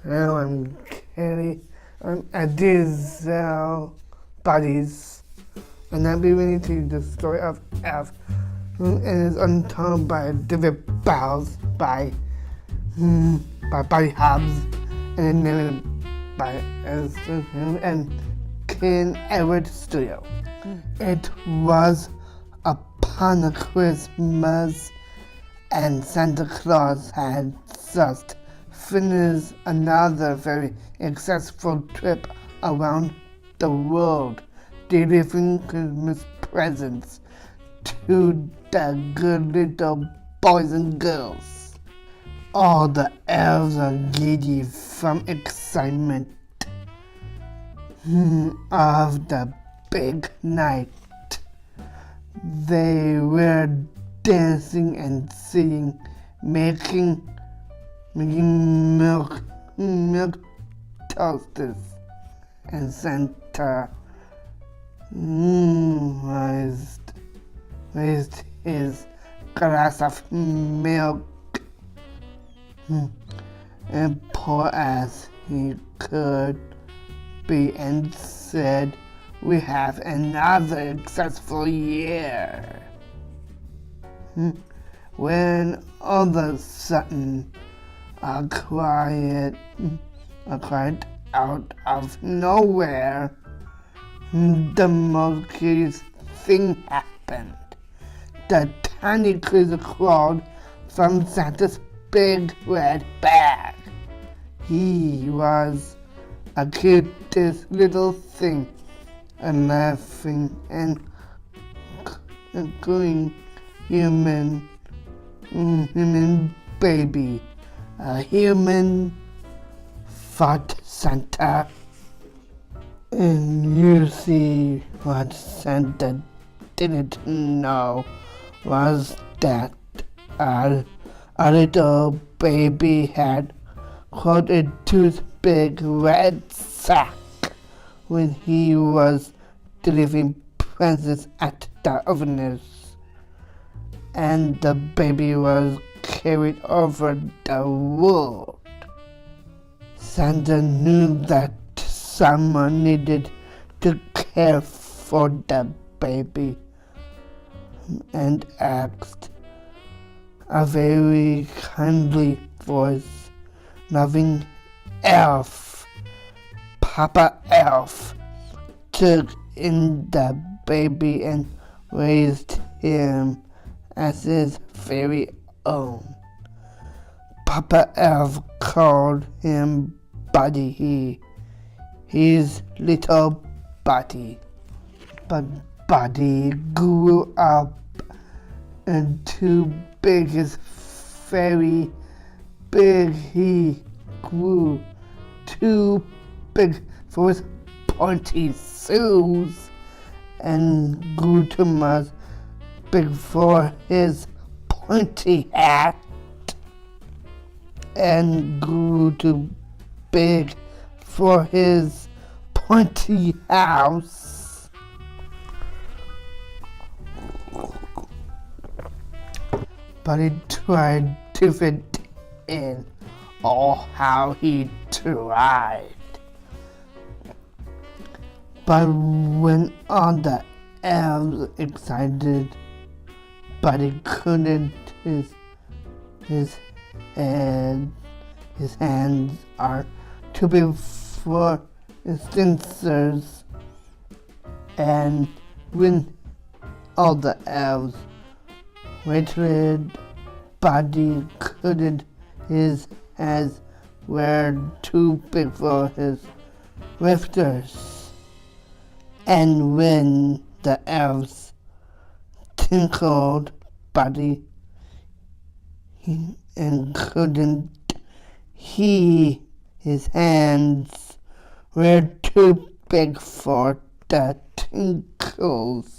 Hello, I'm Kelly. I'm at DSL Buddies, and I'll be reading to you the story of F, and it's untold by David Bowles by Buddy Hobbs, and then narrated by and Ken Edward Studio. It was upon a Christmas, and Santa Claus had just finished another very successful trip around the world, delivering Christmas presents to the good little boys and girls. All the elves are giddy from excitement of the big night. They were dancing and singing, making milk toasters, and Santa raised his glass of milk and poured as he could be and said, "We have another successful year." When all of a sudden a quiet out of nowhere, the most curious thing happened. The tiny creature crawled from Santa's big red bag. He was a cutest little thing, a laughing and cooing human baby. A human, thought Santa. And you see, what Santa didn't know was that a little baby had caught a tooth big red sack when he was delivering presents at the orphanage, and the baby was carried over the world. Santa knew that someone needed to care for the baby and asked a very kindly voice, loving elf, Papa Elf, took in the baby and raised him as his very own. Papa Elf called him Buddy, his little Buddy. But Buddy grew up and too big, very big. He grew too big for his pointy shoes and grew too much big for his pointy hat and grew too big for his pointy house. But he tried to fit in. Oh, how he tried. But when all the elves excited, but he couldn't, his hands are too big for his sensors, and when all the elves waited, Buddy couldn't. His hands were too big for his lifters, and when the elves tinkled, Buddy and couldn't. His hands were too big for the tinkles.